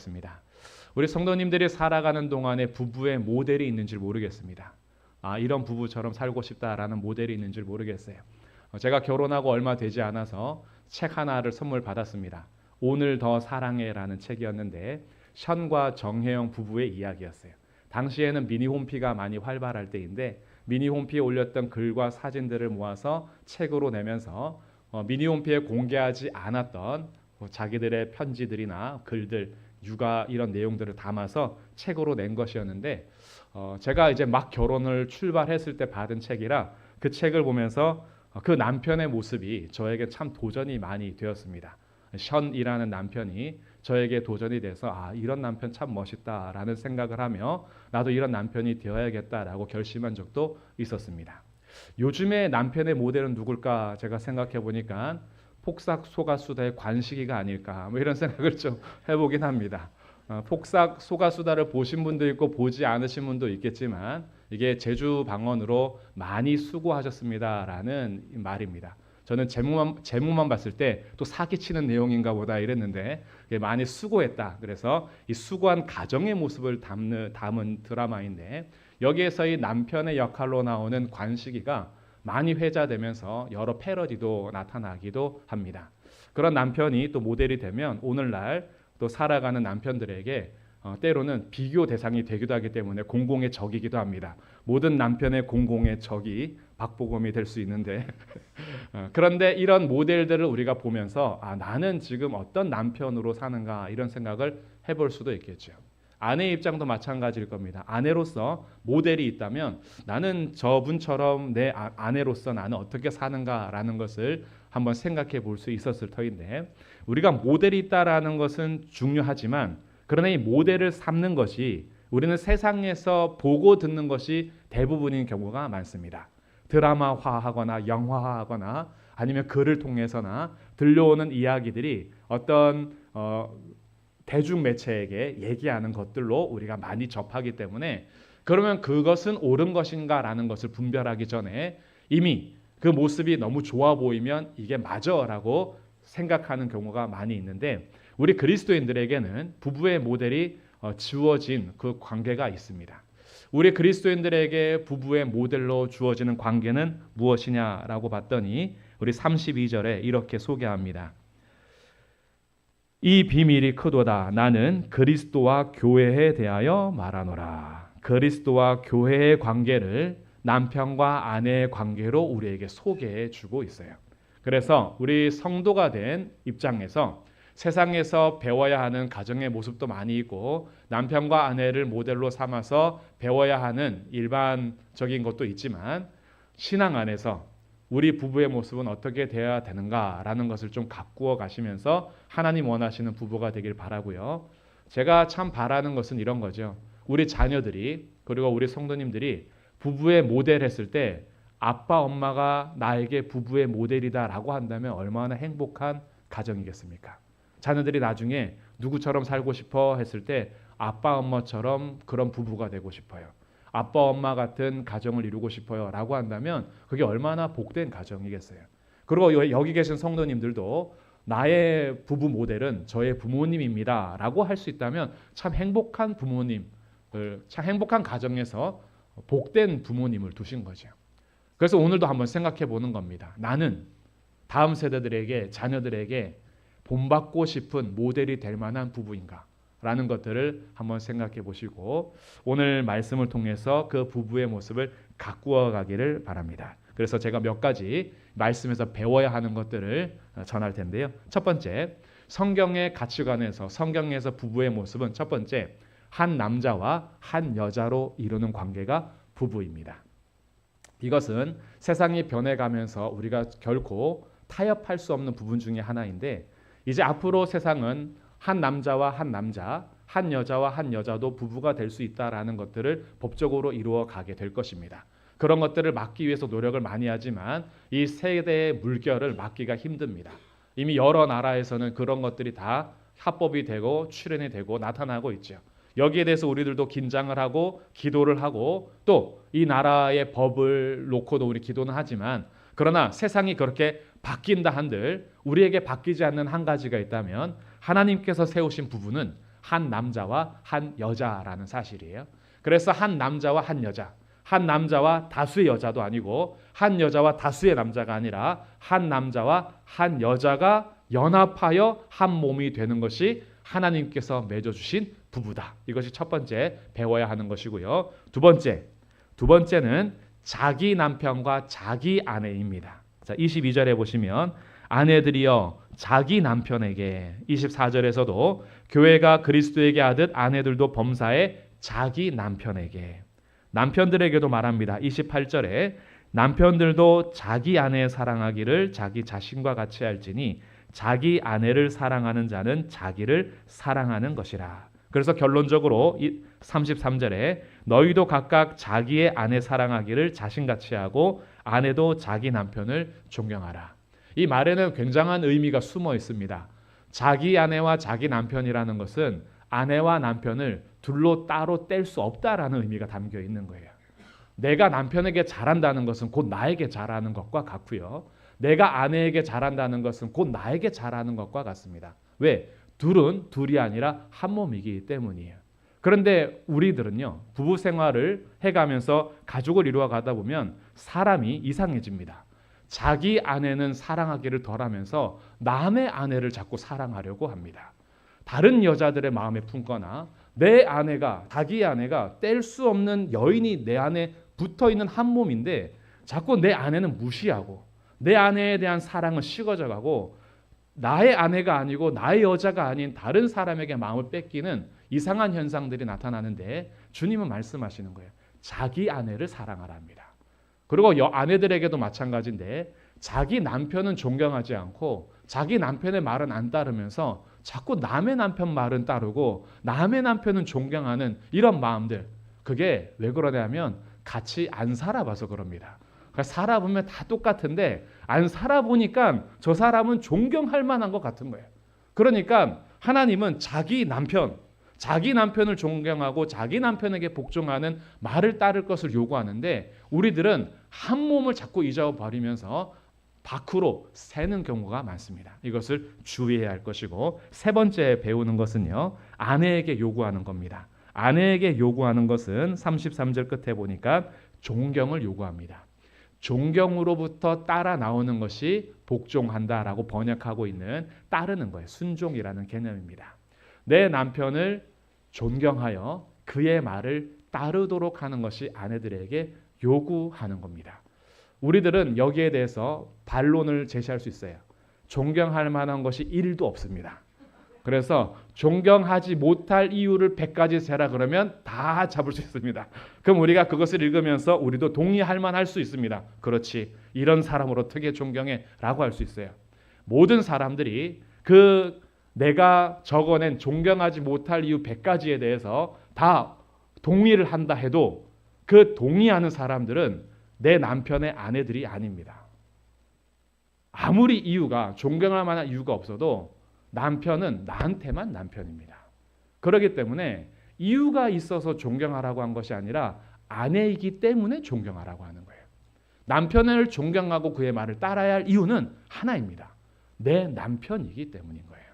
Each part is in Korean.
있습니다. 우리 성도님들이 살아가는 동안에 부부의 모델이 있는 줄 모르겠습니다. 이런 부부처럼 살고 싶다라는 모델이 있는 줄 모르겠어요. 제가 결혼하고 얼마 되지 않아서 책 하나를 선물 받았습니다. 오늘 더 사랑해라는 책이었는데 션과 정혜영 부부의 이야기였어요. 당시에는 미니홈피가 많이 활발할 때인데 미니홈피에 올렸던 글과 사진들을 모아서 책으로 내면서 미니홈피에 공개하지 않았던 자기들의 편지들이나 글들, 육아 이런 내용들을 담아서 책으로 낸 것이었는데 제가 이제 막 결혼을 출발했을 때 받은 책이라 그 책을 보면서 그 남편의 모습이 저에게 참 도전이 많이 되었습니다. 션이라는 남편이 저에게 도전이 돼서 이런 남편 참 멋있다라는 생각을 하며 나도 이런 남편이 되어야겠다라고 결심한 적도 있었습니다. 요즘에 남편의 모델은 누굴까 제가 생각해 보니까 폭삭 소가수다의 관식이가 아닐까 이런 생각을 좀 해보긴 합니다. 폭삭 소가수다를 보신 분도 있고 보지 않으신 분도 있겠지만 이게 제주 방언으로 많이 수고하셨습니다라는 말입니다. 저는 제목만 봤을 때 또 사기치는 내용인가 보다 이랬는데 많이 수고했다. 그래서 이 수고한 가정의 모습을 담은 드라마인데 여기에서 이 남편의 역할로 나오는 관식이가 많이 회자되면서 여러 패러디도 나타나기도 합니다. 그런 남편이 또 모델이 되면 오늘날 또 살아가는 남편들에게 때로는 비교 대상이 되기도 하기 때문에 공공의 적이기도 합니다. 모든 남편의 공공의 적이 박보검이 될 수 있는데 그런데 이런 모델들을 우리가 보면서 나는 지금 어떤 남편으로 사는가 이런 생각을 해볼 수도 있겠죠. 아내의 입장도 마찬가지일 겁니다. 아내로서 모델이 있다면 나는 저분처럼 내 아내로서 나는 어떻게 사는가라는 것을 한번 생각해 볼 수 있었을 터인데 우리가 모델이 있다라는 것은 중요하지만 그러나 이 모델을 삼는 것이 우리는 세상에서 보고 듣는 것이 대부분인 경우가 많습니다. 드라마화하거나 영화화하거나 아니면 글을 통해서나 들려오는 이야기들이 어떤 대중매체에게 얘기하는 것들로 우리가 많이 접하기 때문에 그러면 그것은 옳은 것인가라는 것을 분별하기 전에 이미 그 모습이 너무 좋아 보이면 이게 맞아라고 생각하는 경우가 많이 있는데 우리 그리스도인들에게는 부부의 모델이 주어진 그 관계가 있습니다. 우리 그리스도인들에게 부부의 모델로 주어지는 관계는 무엇이냐라고 봤더니 우리 32절에 이렇게 소개합니다. 이 비밀이 크도다. 나는 그리스도와 교회에 대하여 말하노라. 그리스도와 교회의 관계를 남편과 아내의 관계로 우리에게 소개해 주고 있어요. 그래서 우리 성도가 된 입장에서 세상에서 배워야 하는 가정의 모습도 많이 있고 남편과 아내를 모델로 삼아서 배워야 하는 일반적인 것도 있지만 신앙 안에서 우리 부부의 모습은 어떻게 되어야 되는가라는 것을 좀 가꾸어 가시면서 하나님 원하시는 부부가 되길 바라고요. 제가 참 바라는 것은 이런 거죠. 우리 자녀들이 그리고 우리 성도님들이 부부의 모델 했을 때 아빠 엄마가 나에게 부부의 모델이다라고 한다면 얼마나 행복한 가정이겠습니까? 자녀들이 나중에 누구처럼 살고 싶어 했을 때 아빠 엄마처럼 그런 부부가 되고 싶어요. 아빠 엄마 같은 가정을 이루고 싶어요 라고 한다면 그게 얼마나 복된 가정이겠어요. 그리고 여기 계신 성도님들도 나의 부부 모델은 저의 부모님입니다 라고 할 수 있다면 참 행복한 부모님, 참 행복한 가정에서 복된 부모님을 두신 거죠. 그래서 오늘도 한번 생각해 보는 겁니다. 나는 다음 세대들에게 자녀들에게 본받고 싶은 모델이 될 만한 부부인가? 라는 것들을 한번 생각해 보시고 오늘 말씀을 통해서 그 부부의 모습을 가꾸어 가기를 바랍니다. 그래서 제가 몇 가지 말씀에서 배워야 하는 것들을 전할 텐데요. 첫 번째, 성경의 가치관에서 성경에서 부부의 모습은 첫 번째, 한 남자와 한 여자로 이루는 관계가 부부입니다. 이것은 세상이 변해가면서 우리가 결코 타협할 수 없는 부분 중에 하나인데 이제 앞으로 세상은 한 남자와 한 남자, 한 여자와 한 여자도 부부가 될 수 있다라는 것들을 법적으로 이루어 가게 될 것입니다. 그런 것들을 막기 위해서 노력을 많이 하지만 이 세대의 물결을 막기가 힘듭니다. 이미 여러 나라에서는 그런 것들이 다 합법이 되고 출현이 되고 나타나고 있죠. 여기에 대해서 우리들도 긴장을 하고 기도를 하고 또 이 나라의 법을 놓고도 우리 기도는 하지만 그러나 세상이 그렇게 바뀐다 한들 우리에게 바뀌지 않는 한 가지가 있다면 하나님께서 세우신 부부는 한 남자와 한 여자라는 사실이에요. 그래서 한 남자와 한 여자, 한 남자와 다수의 여자도 아니고 한 여자와 다수의 남자가 아니라 한 남자와 한 여자가 연합하여 한 몸이 되는 것이 하나님께서 맺어주신 부부다. 이것이 첫 번째 배워야 하는 것이고요. 두 번째는 자기 남편과 자기 아내입니다. 자, 22절에 보시면 아내들이여 자기 남편에게, 24절에서도 교회가 그리스도에게 하듯 아내들도 범사에 자기 남편에게, 남편들에게도 말합니다. 28절에 남편들도 자기 아내 사랑하기를 자기 자신과 같이 할지니 자기 아내를 사랑하는 자는 자기를 사랑하는 것이라. 그래서 결론적으로 33절에 너희도 각각 자기의 아내 사랑하기를 자신같이 하고 아내도 자기 남편을 존경하라. 이 말에는 굉장한 의미가 숨어 있습니다. 자기 아내와 자기 남편이라는 것은 아내와 남편을 둘로 따로 뗄 수 없다라는 의미가 담겨 있는 거예요. 내가 남편에게 잘한다는 것은 곧 나에게 잘하는 것과 같고요. 내가 아내에게 잘한다는 것은 곧 나에게 잘하는 것과 같습니다. 왜? 둘은 둘이 아니라 한 몸이기 때문이에요. 그런데 우리들은요, 부부 생활을 해가면서 가족을 이루어 가다 보면 사람이 이상해집니다. 자기 아내는 사랑하기를 덜하면서 남의 아내를 자꾸 사랑하려고 합니다. 다른 여자들의 마음에 품거나 내 아내가, 자기 아내가 뗄 수 없는 여인이 내 안에 붙어있는 한 몸인데 자꾸 내 아내는 무시하고 내 아내에 대한 사랑은 식어져 가고 나의 아내가 아니고 나의 여자가 아닌 다른 사람에게 마음을 뺏기는 이상한 현상들이 나타나는데 주님은 말씀하시는 거예요. 자기 아내를 사랑하라 합니다. 그리고 아내들에게도 마찬가지인데 자기 남편은 존경하지 않고 자기 남편의 말은 안 따르면서 자꾸 남의 남편 말은 따르고 남의 남편은 존경하는 이런 마음들, 그게 왜 그러냐면 같이 안 살아봐서 그럽니다. 그러니까 살아보면 다 똑같은데 안 살아보니까 저 사람은 존경할 만한 것 같은 거예요. 그러니까 하나님은 자기 남편을 존경하고 자기 남편에게 복종하는 말을 따를 것을 요구하는데 우리들은 한 몸을 자꾸 잊어버리면서 밖으로 새는 경우가 많습니다. 이것을 주의해야 할 것이고, 세 번째 배우는 것은요, 아내에게 요구하는 겁니다. 아내에게 요구하는 것은 33절 끝에 보니까 존경을 요구합니다. 존경으로부터 따라 나오는 것이 복종한다라고 번역하고 있는 따르는 거예요. 순종이라는 개념입니다. 내 남편을 존경하여 그의 말을 따르도록 하는 것이 아내들에게 요구하는 겁니다. 우리들은 여기에 대해서 반론을 제시할 수 있어요. 존경할 만한 것이 1도 없습니다. 그래서 존경하지 못할 이유를 100가지 세라 그러면 다 잡을 수 있습니다. 그럼 우리가 그것을 읽으면서 우리도 동의할 만할 수 있습니다. 그렇지, 이런 사람을 어떻게 존경해? 라고 할 수 있어요. 모든 사람들이 내가 적어낸 존경하지 못할 이유 100가지에 대해서 다 동의를 한다 해도 그 동의하는 사람들은 내 남편의 아내들이 아닙니다. 아무리 존경할 만한 이유가 없어도 남편은 나한테만 남편입니다. 그렇기 때문에 이유가 있어서 존경하라고 한 것이 아니라 아내이기 때문에 존경하라고 하는 거예요. 남편을 존경하고 그의 말을 따라야 할 이유는 하나입니다. 내 남편이기 때문인 거예요.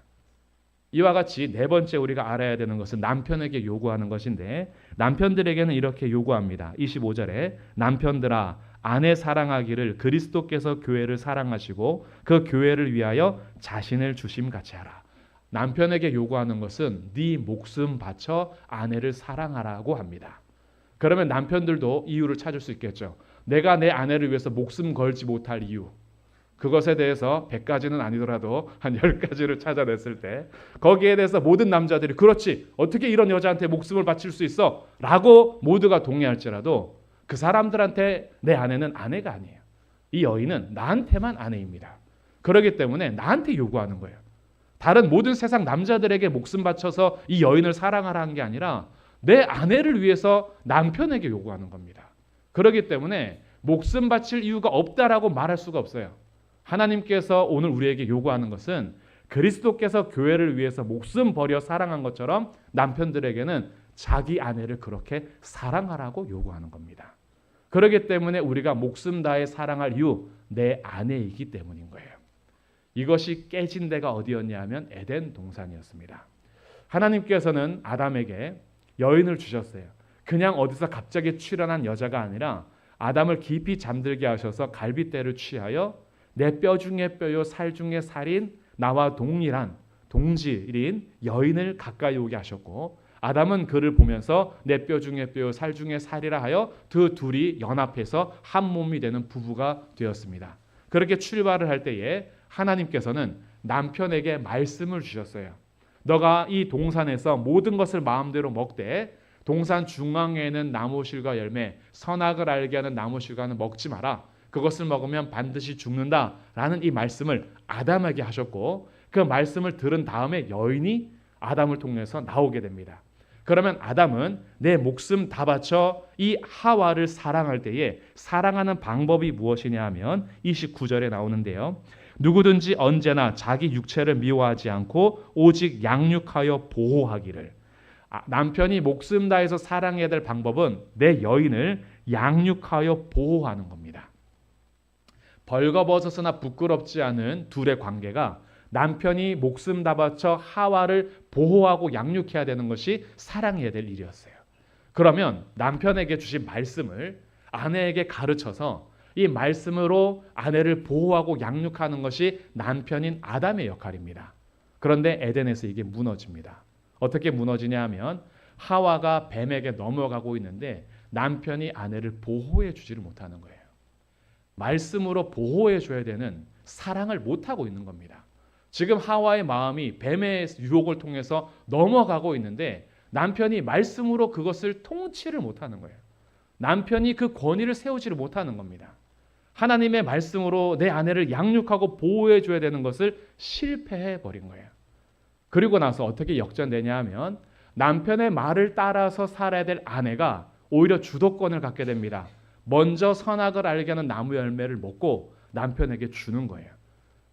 이와 같이 네 번째 우리가 알아야 되는 것은 남편에게 요구하는 것인데 남편들에게는 이렇게 요구합니다. 25절에 남편들아 아내 사랑하기를 그리스도께서 교회를 사랑하시고 그 교회를 위하여 자신을 주심같이 하라. 남편에게 요구하는 것은 네 목숨 바쳐 아내를 사랑하라고 합니다. 그러면 남편들도 이유를 찾을 수 있겠죠. 내가 내 아내를 위해서 목숨 걸지 못할 이유, 그것에 대해서 100가지는 아니더라도 한 10가지를 찾아냈을 때 거기에 대해서 모든 남자들이 그렇지, 어떻게 이런 여자한테 목숨을 바칠 수 있어? 라고 모두가 동의할지라도 그 사람들한테 내 아내는 아내가 아니에요. 이 여인은 나한테만 아내입니다. 그렇기 때문에 나한테 요구하는 거예요. 다른 모든 세상 남자들에게 목숨 바쳐서 이 여인을 사랑하라는 게 아니라 내 아내를 위해서 남편에게 요구하는 겁니다. 그렇기 때문에 목숨 바칠 이유가 없다라고 말할 수가 없어요. 하나님께서 오늘 우리에게 요구하는 것은 그리스도께서 교회를 위해서 목숨 버려 사랑한 것처럼 남편들에게는 자기 아내를 그렇게 사랑하라고 요구하는 겁니다. 그렇기 때문에 우리가 목숨 다해 사랑할 이유, 내 아내이기 때문인 거예요. 이것이 깨진 데가 어디였냐 하면 에덴 동산이었습니다. 하나님께서는 아담에게 여인을 주셨어요. 그냥 어디서 갑자기 출현한 여자가 아니라 아담을 깊이 잠들게 하셔서 갈빗대를 취하여 내 뼈 중에 뼈요 살 중에 살인 나와 동일한 동질인 여인을 가까이 오게 하셨고, 아담은 그를 보면서 내 뼈 중에 뼈요 살 중에 살이라 하여 그 둘이 연합해서 한 몸이 되는 부부가 되었습니다. 그렇게 출발을 할 때에 하나님께서는 남편에게 말씀을 주셨어요. 너가 이 동산에서 모든 것을 마음대로 먹되 동산 중앙에 있는 나무실과 열매, 선악을 알게 하는 나무실과는 먹지 마라. 그것을 먹으면 반드시 죽는다라는 이 말씀을 아담에게 하셨고, 그 말씀을 들은 다음에 여인이 아담을 통해서 나오게 됩니다. 그러면 아담은 내 목숨 다 바쳐 이 하와를 사랑할 때에 사랑하는 방법이 무엇이냐 하면 29절에 나오는데요. 누구든지 언제나 자기 육체를 미워하지 않고 오직 양육하여 보호하기를. 남편이 목숨 다해서 사랑해야 될 방법은 내 여인을 양육하여 보호하는 겁니다. 벌거벗어서나 부끄럽지 않은 둘의 관계가 남편이 목숨 다 바쳐 하와를 보호하고 양육해야 되는 것이 사랑해야 될 일이었어요. 그러면 남편에게 주신 말씀을 아내에게 가르쳐서 이 말씀으로 아내를 보호하고 양육하는 것이 남편인 아담의 역할입니다. 그런데 에덴에서 이게 무너집니다. 어떻게 무너지냐 하면 하와가 뱀에게 넘어가고 있는데 남편이 아내를 보호해 주지를 못하는 거예요. 말씀으로 보호해 줘야 되는 사랑을 못하고 있는 겁니다. 지금 하와의 마음이 뱀의 유혹을 통해서 넘어가고 있는데 남편이 말씀으로 그것을 통치를 못하는 거예요. 남편이 그 권위를 세우지를 못하는 겁니다. 하나님의 말씀으로 내 아내를 양육하고 보호해 줘야 되는 것을 실패해 버린 거예요. 그리고 나서 어떻게 역전되냐 하면 남편의 말을 따라서 살아야 될 아내가 오히려 주도권을 갖게 됩니다. 먼저 선악을 알게 하는 나무 열매를 먹고 남편에게 주는 거예요.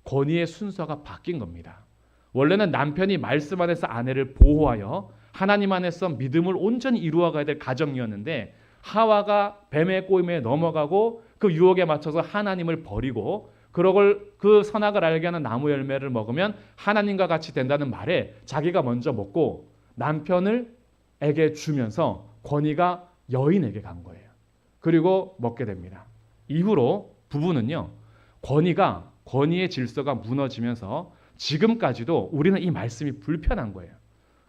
권위의 순서가 바뀐 겁니다. 원래는 남편이 말씀 안에서 아내를 보호하여 하나님 안에서 믿음을 온전히 이루어가야 될 가정이었는데 하와가 뱀의 꼬임에 넘어가고 그 유혹에 맞춰서 하나님을 버리고 그러걸 그 선악을 알게 하는 나무 열매를 먹으면 하나님과 같이 된다는 말에 자기가 먼저 먹고 남편에게 주면서 권위가 여인에게 간 거예요. 그리고 먹게 됩니다. 이후로 부부는요, 권위의 질서가 무너지면서 지금까지도 우리는 이 말씀이 불편한 거예요.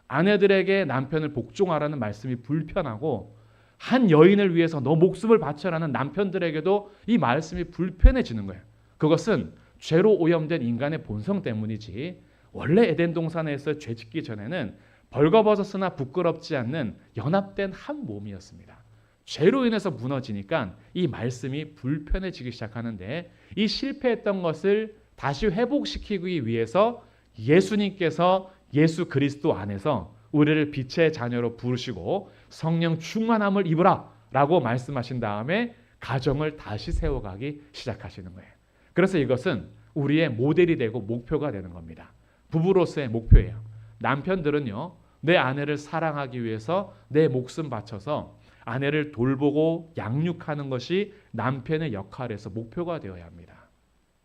아내들에게 남편을 복종하라는 말씀이 불편하고 한 여인을 위해서 너 목숨을 바쳐라는 남편들에게도 이 말씀이 불편해지는 거예요. 그것은 죄로 오염된 인간의 본성 때문이지 원래 에덴 동산에서 죄 짓기 전에는 벌거벗었으나 부끄럽지 않는 연합된 한 몸이었습니다. 죄로 인해서 무너지니까 이 말씀이 불편해지기 시작하는데 이 실패했던 것을 다시 회복시키기 위해서 예수님께서 예수 그리스도 안에서 우리를 빛의 자녀로 부르시고 성령 충만함을 입으라 라고 말씀하신 다음에 가정을 다시 세워가기 시작하시는 거예요. 그래서 이것은 우리의 모델이 되고 목표가 되는 겁니다. 부부로서의 목표예요. 남편들은요, 내 아내를 사랑하기 위해서 내 목숨 바쳐서 아내를 돌보고 양육하는 것이 남편의 역할에서 목표가 되어야 합니다.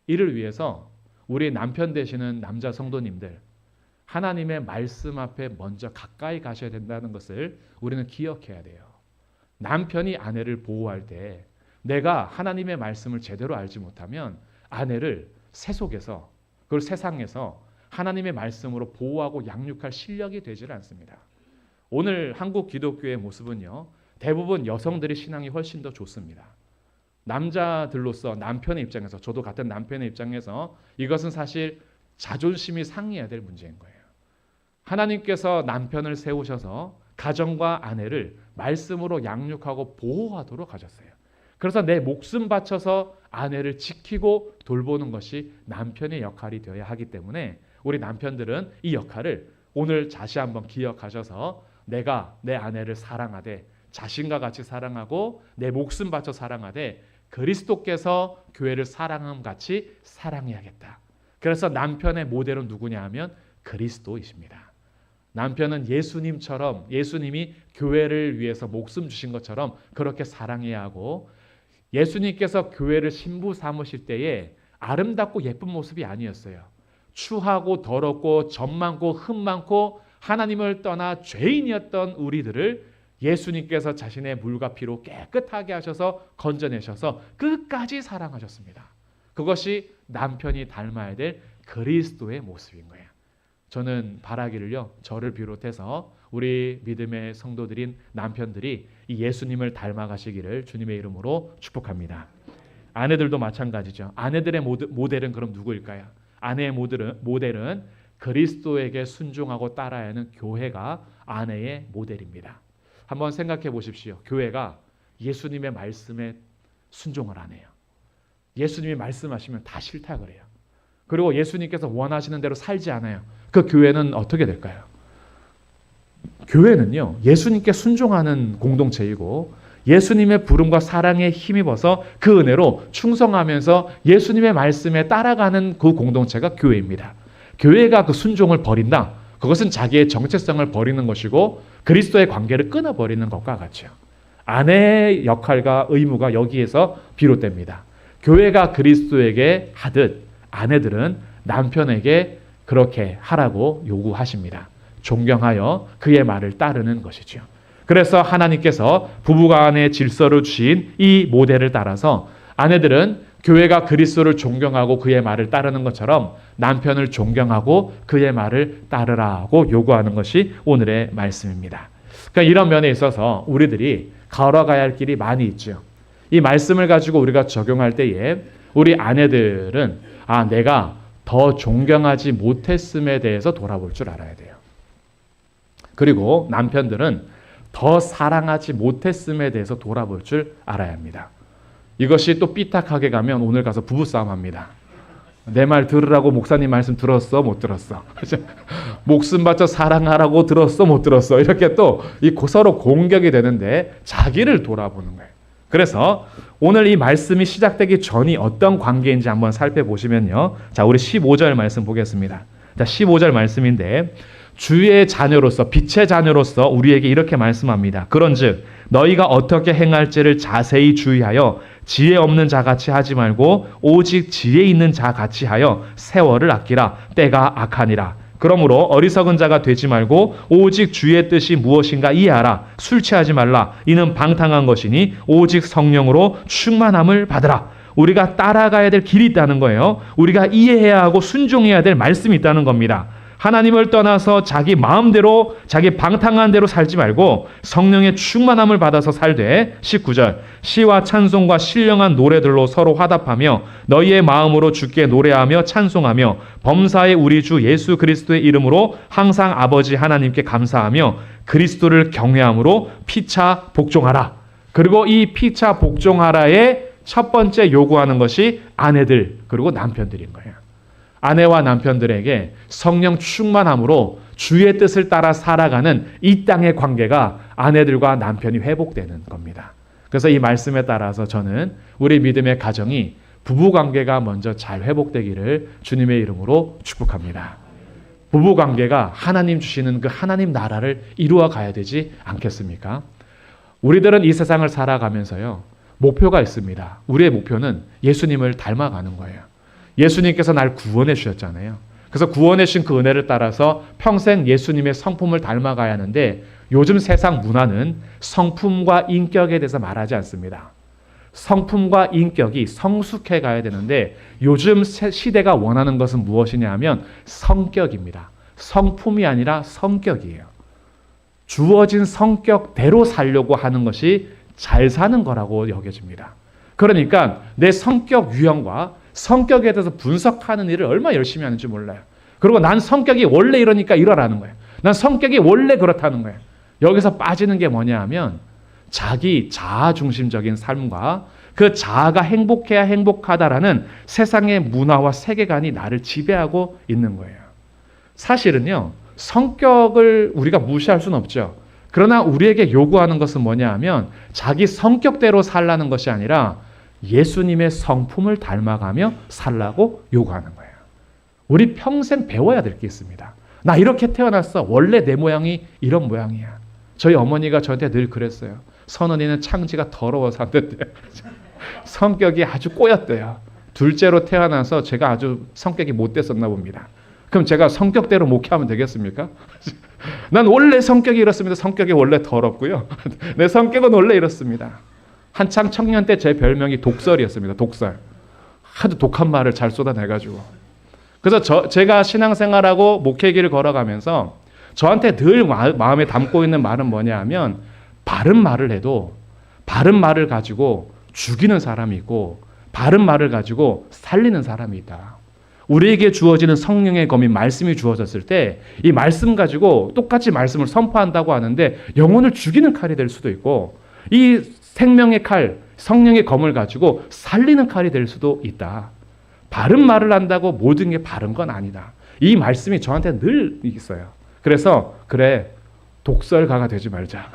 이를 위해서 우리 남편 되시는 남자 성도님들, 하나님의 말씀 앞에 먼저 가까이 가셔야 된다는 것을 우리는 기억해야 돼요. 남편이 아내를 보호할 때 내가 하나님의 말씀을 제대로 알지 못하면 아내를 세속에서, 그걸 세상에서 하나님의 말씀으로 보호하고 양육할 실력이 되질 않습니다. 오늘 한국 기독교의 모습은요, 대부분 여성들의 신앙이 훨씬 더 좋습니다. 남자들로서 남편의 입장에서, 저도 같은 남편의 입장에서 이것은 사실 자존심이 상해야 될 문제인 거예요. 하나님께서 남편을 세우셔서 가정과 아내를 말씀으로 양육하고 보호하도록 하셨어요. 그래서 내 목숨 바쳐서 아내를 지키고 돌보는 것이 남편의 역할이 되어야 하기 때문에 우리 남편들은 이 역할을 오늘 다시 한번 기억하셔서 내가 내 아내를 사랑하되 자신과 같이 사랑하고 내 목숨 바쳐 사랑하되 그리스도께서 교회를 사랑함 같이 사랑해야겠다. 그래서 남편의 모델은 누구냐 하면 그리스도이십니다. 남편은 예수님처럼, 예수님이 교회를 위해서 목숨 주신 것처럼 그렇게 사랑해야 하고, 예수님께서 교회를 신부 삼으실 때에 아름답고 예쁜 모습이 아니었어요. 추하고 더럽고 점 많고 흠 많고 하나님을 떠나 죄인이었던 우리들을 예수님께서 자신의 물과 피로 깨끗하게 하셔서 건져내셔서 끝까지 사랑하셨습니다. 그것이 남편이 닮아야 될 그리스도의 모습인 거예요. 저는 바라기를요, 저를 비롯해서 우리 믿음의 성도들인 남편들이 이 예수님을 닮아가시기를 주님의 이름으로 축복합니다. 아내들도 마찬가지죠. 아내들의 모델은 그럼 누구일까요? 아내의 모델은 그리스도에게 순종하고 따라야 하는 교회가 아내의 모델입니다. 한번 생각해 보십시오. 교회가 예수님의 말씀에 순종을 안 해요. 예수님이 말씀하시면 다 싫다 그래요. 그리고 예수님께서 원하시는 대로 살지 않아요. 그 교회는 어떻게 될까요? 교회는요, 예수님께 순종하는 공동체이고 예수님의 부름과 사랑에 힘입어서 그 은혜로 충성하면서 예수님의 말씀에 따라가는 그 공동체가 교회입니다. 교회가 그 순종을 버린다. 그것은 자기의 정체성을 버리는 것이고 그리스도의 관계를 끊어버리는 것과 같죠. 아내의 역할과 의무가 여기에서 비롯됩니다. 교회가 그리스도에게 하듯 아내들은 남편에게 그렇게 하라고 요구하십니다. 존경하여 그의 말을 따르는 것이죠. 그래서 하나님께서 부부간의 질서를 주신 이 모델을 따라서 아내들은 교회가 그리스도를 존경하고 그의 말을 따르는 것처럼 남편을 존경하고 그의 말을 따르라고 요구하는 것이 오늘의 말씀입니다. 그러니까 이런 면에 있어서 우리들이 걸어가야 할 길이 많이 있죠. 이 말씀을 가지고 우리가 적용할 때에 우리 아내들은 내가 더 존경하지 못했음에 대해서 돌아볼 줄 알아야 돼요. 그리고 남편들은 더 사랑하지 못했음에 대해서 돌아볼 줄 알아야 합니다. 이것이 또 삐딱하게 가면 오늘 가서 부부싸움 합니다. 내 말 들으라고 목사님 말씀 들었어? 못 들었어? 목숨 바쳐 사랑하라고 들었어? 못 들었어? 이렇게 또 서로 공격이 되는데 자기를 돌아보는 거예요. 그래서 오늘 이 말씀이 시작되기 전이 어떤 관계인지 한번 살펴보시면요. 자, 우리 15절 말씀 보겠습니다. 자, 15절 말씀인데 주의 자녀로서 빛의 자녀로서 우리에게 이렇게 말씀합니다. 그런즉 너희가 어떻게 행할지를 자세히 주의하여 지혜 없는 자같이 하지 말고 오직 지혜 있는 자같이 하여 세월을 아끼라. 때가 악하니라. 그러므로 어리석은 자가 되지 말고 오직 주의 뜻이 무엇인가 이해하라. 술 취하지 말라. 이는 방탕한 것이니 오직 성령으로 충만함을 받으라. 우리가 따라가야 될 길이 있다는 거예요. 우리가 이해해야 하고 순종해야 될 말씀이 있다는 겁니다. 하나님을 떠나서 자기 마음대로 자기 방탕한 대로 살지 말고 성령의 충만함을 받아서 살되 19절 시와 찬송과 신령한 노래들로 서로 화답하며 너희의 마음으로 주께 노래하며 찬송하며 범사의 우리 주 예수 그리스도의 이름으로 항상 아버지 하나님께 감사하며 그리스도를 경외함으로 피차 복종하라. 그리고 이 피차 복종하라의 첫 번째 요구하는 것이 아내들 그리고 남편들인 거예요. 아내와 남편들에게 성령 충만함으로 주의 뜻을 따라 살아가는 이 땅의 관계가 아내들과 남편이 회복되는 겁니다. 그래서 이 말씀에 따라서 저는 우리 믿음의 가정이 부부관계가 먼저 잘 회복되기를 주님의 이름으로 축복합니다. 부부관계가 하나님 주시는 그 하나님 나라를 이루어 가야 되지 않겠습니까? 우리들은 이 세상을 살아가면서요. 목표가 있습니다. 우리의 목표는 예수님을 닮아가는 거예요. 예수님께서 날 구원해 주셨잖아요. 그래서 구원해 주신 그 은혜를 따라서 평생 예수님의 성품을 닮아가야 하는데 요즘 세상 문화는 성품과 인격에 대해서 말하지 않습니다. 성품과 인격이 성숙해 가야 되는데 요즘 시대가 원하는 것은 무엇이냐 하면 성격입니다. 성품이 아니라 성격이에요. 주어진 성격대로 살려고 하는 것이 잘 사는 거라고 여겨집니다. 그러니까 내 성격 유형과 성격에 대해서 분석하는 일을 얼마나 열심히 하는지 몰라요. 그리고 난 성격이 원래 이러니까 이러라는 거예요. 난 성격이 원래 그렇다는 거예요. 여기서 빠지는 게 뭐냐 하면 자기 자아 중심적인 삶과 그 자아가 행복해야 행복하다라는 세상의 문화와 세계관이 나를 지배하고 있는 거예요. 사실은요. 성격을 우리가 무시할 수는 없죠. 그러나 우리에게 요구하는 것은 뭐냐 하면 자기 성격대로 살라는 것이 아니라 예수님의 성품을 닮아가며 살라고 요구하는 거예요. 우리 평생 배워야 될 게 있습니다. 나 이렇게 태어났어. 원래 내 모양이 이런 모양이야. 저희 어머니가 저한테 늘 그랬어요. 선언이는 창지가 더러워서 안 됐대요. 성격이 아주 꼬였대요. 둘째로 태어나서 제가 아주 성격이 못됐었나 봅니다. 그럼 제가 성격대로 목회하면 되겠습니까? 난 원래 성격이 이렇습니다. 성격이 원래 더럽고요. 내 성격은 원래 이렇습니다. 한창 청년 때 제 별명이 독설이었습니다. 독설. 하도 독한 말을 잘 쏟아내가지고. 그래서 제가 신앙생활하고 목회길을 걸어가면서 저한테 늘 마음에 담고 있는 말은 뭐냐 하면 바른 말을 해도 바른 말을 가지고 죽이는 사람이 있고 바른 말을 가지고 살리는 사람이 있다. 우리에게 주어지는 성령의 검인 말씀이 주어졌을 때 이 말씀 가지고 똑같이 말씀을 선포한다고 하는데 영혼을 죽이는 칼이 될 수도 있고 이 생명의 칼, 성령의 검을 가지고 살리는 칼이 될 수도 있다. 바른 말을 한다고 모든 게 바른 건 아니다. 이 말씀이 저한테 늘 있어요. 그래서 그래 독설가가 되지 말자.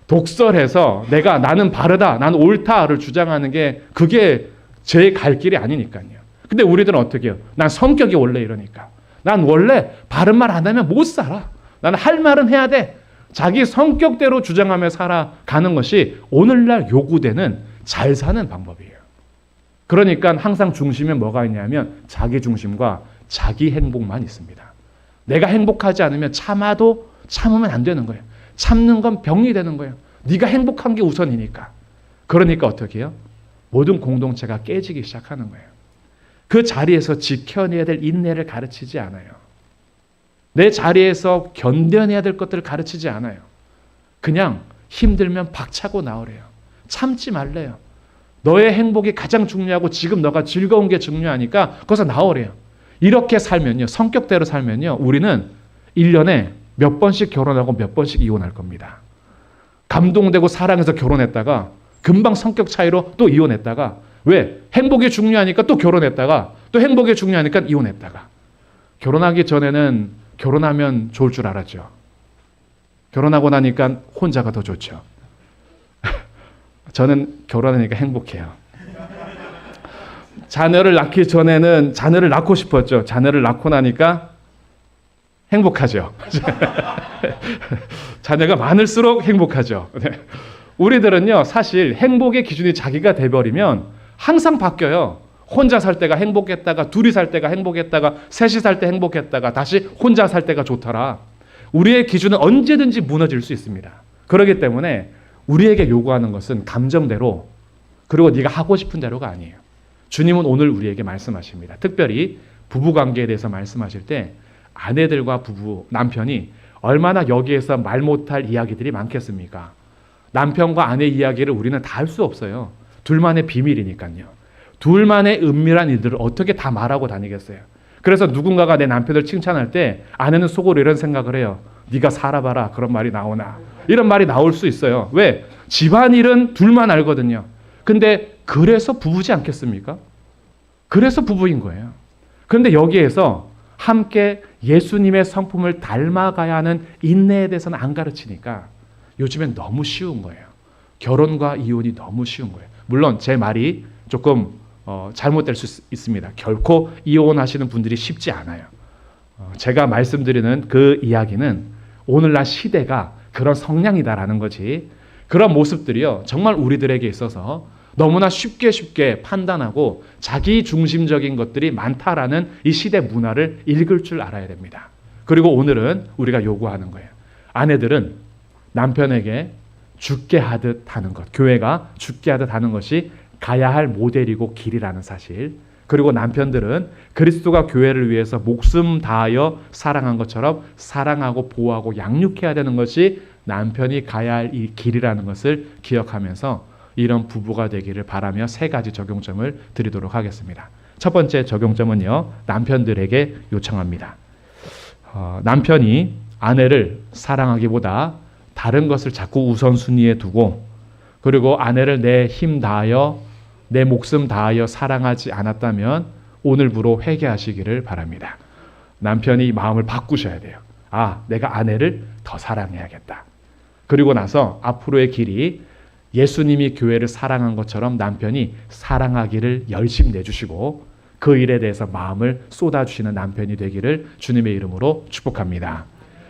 독설해서 나는 바르다, 나는 옳다를 주장하는 게 그게 제 갈 길이 아니니까요. 근데 우리들은 어떻게 해요? 난 성격이 원래 이러니까. 난 원래 바른 말 안 하면 못 살아. 나는 할 말은 해야 돼. 자기 성격대로 주장하며 살아가는 것이 오늘날 요구되는 잘 사는 방법이에요. 그러니까 항상 중심에 뭐가 있냐면 자기 중심과 자기 행복만 있습니다. 내가 행복하지 않으면 참으면 안 되는 거예요. 참는 건 병이 되는 거예요. 네가 행복한 게 우선이니까. 그러니까 어떻게 해요? 모든 공동체가 깨지기 시작하는 거예요. 그 자리에서 지켜내야 될 인내를 가르치지 않아요. 내 자리에서 견뎌내야 될 것들을 가르치지 않아요. 그냥 힘들면 박차고 나오래요. 참지 말래요. 너의 행복이 가장 중요하고 지금 너가 즐거운 게 중요하니까 거기서 나오래요. 이렇게 살면요. 성격대로 살면요. 우리는 1년에 몇 번씩 결혼하고 몇 번씩 이혼할 겁니다. 감동되고 사랑해서 결혼했다가 금방 성격 차이로 또 이혼했다가 왜? 행복이 중요하니까 또 결혼했다가 또 행복이 중요하니까 이혼했다가 결혼하기 전에는 결혼하면 좋을 줄 알았죠. 결혼하고 나니까 혼자가 더 좋죠. 저는 결혼하니까 행복해요. 자녀를 낳기 전에는 자녀를 낳고 싶었죠. 자녀를 낳고 나니까 행복하죠. 자녀가 많을수록 행복하죠. 우리들은요, 사실 행복의 기준이 자기가 돼버리면 항상 바뀌어요. 혼자 살 때가 행복했다가 둘이 살 때가 행복했다가 셋이 살 때 행복했다가 다시 혼자 살 때가 좋더라. 우리의 기준은 언제든지 무너질 수 있습니다. 그렇기 때문에 우리에게 요구하는 것은 감정대로 그리고 네가 하고 싶은 대로가 아니에요. 주님은 오늘 우리에게 말씀하십니다. 특별히 부부관계에 대해서 말씀하실 때 아내들과 남편이 얼마나 여기에서 말 못할 이야기들이 많겠습니까? 남편과 아내 이야기를 우리는 다 할 수 없어요. 둘만의 비밀이니까요. 둘만의 은밀한 일들을 어떻게 다 말하고 다니겠어요. 그래서 누군가가 내 남편을 칭찬할 때 아내는 속으로 이런 생각을 해요. 네가 살아봐라. 그런 말이 나오나. 이런 말이 나올 수 있어요. 왜? 집안일은 둘만 알거든요. 근데 그래서 부부지 않겠습니까? 그래서 부부인 거예요. 그런데 여기에서 함께 예수님의 성품을 닮아가야 하는 인내에 대해서는 안 가르치니까 요즘엔 너무 쉬운 거예요. 결혼과 이혼이 너무 쉬운 거예요. 물론 제 말이 조금 잘못될 수 있습니다. 결코 이혼하시는 분들이 쉽지 않아요. 제가 말씀드리는 그 이야기는 오늘날 시대가 그런 성향이다라는 거지. 그런 모습들이요. 정말 우리들에게 있어서 너무나 쉽게 판단하고 자기 중심적인 것들이 많다라는 이 시대 문화를 읽을 줄 알아야 됩니다. 그리고 오늘은 우리가 요구하는 거예요. 아내들은 남편에게 죽게 하듯 하는 것, 교회가 죽게 하듯 하는 것이 가야 할 모델이고 길이라는 사실. 그리고 남편들은 그리스도가 교회를 위해서 목숨 다하여 사랑한 것처럼 사랑하고 보호하고 양육해야 되는 것이 남편이 가야 할 이 길이라는 것을 기억하면서 이런 부부가 되기를 바라며 3가지 적용점을 드리도록 하겠습니다. 첫 번째 적용점은요. 남편들에게 요청합니다. 남편이 아내를 사랑하기보다 다른 것을 자꾸 우선순위에 두고 그리고 아내를 내 힘 다하여 내 목숨 다하여 사랑하지 않았다면 오늘부로 회개하시기를 바랍니다. 남편이 마음을 바꾸셔야 돼요. 내가 아내를 더 사랑해야겠다. 그리고 나서 앞으로의 길이 예수님이 교회를 사랑한 것처럼 남편이 사랑하기를 열심 내주시고 그 일에 대해서 마음을 쏟아주시는 남편이 되기를 주님의 이름으로 축복합니다.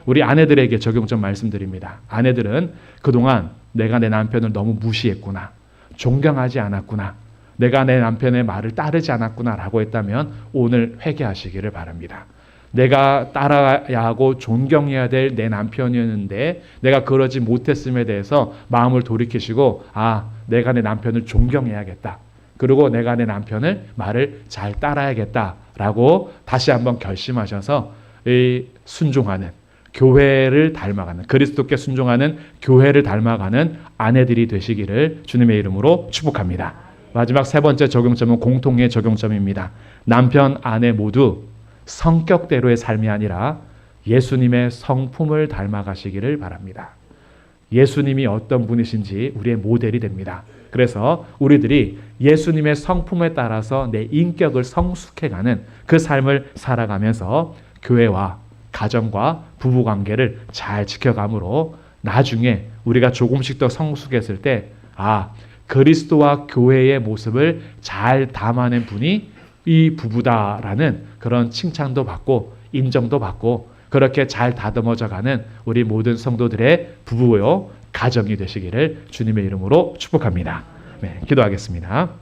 우리 아내들에게 적용점 말씀드립니다. 아내들은 그동안 내가 내 남편을 너무 무시했구나. 존경하지 않았구나. 내가 내 남편의 말을 따르지 않았구나라고 했다면 오늘 회개하시기를 바랍니다. 내가 따라야 하고 존경해야 될 내 남편이었는데 내가 그러지 못했음에 대해서 마음을 돌이키시고 내가 내 남편을 존경해야겠다. 그리고 내가 내 남편을 말을 잘 따라야겠다라고 다시 한번 결심하셔서 이 순종하는 교회를 닮아가는 그리스도께 순종하는 교회를 닮아가는 아내들이 되시기를 주님의 이름으로 축복합니다. 마지막 세 번째 적용점은 공통의 적용점입니다. 남편, 아내 모두 성격대로의 삶이 아니라 예수님의 성품을 닮아가시기를 바랍니다. 예수님이 어떤 분이신지 우리의 모델이 됩니다. 그래서 우리들이 예수님의 성품에 따라서 내 인격을 성숙해가는 그 삶을 살아가면서 교회와 가정과 부부관계를 잘 지켜가므로 나중에 우리가 조금씩 더 성숙했을 때 그리스도와 교회의 모습을 잘 담아낸 분이 이 부부다라는 그런 칭찬도 받고 인정도 받고 그렇게 잘 다듬어져가는 우리 모든 성도들의 부부요 가정이 되시기를 주님의 이름으로 축복합니다. 네, 기도하겠습니다.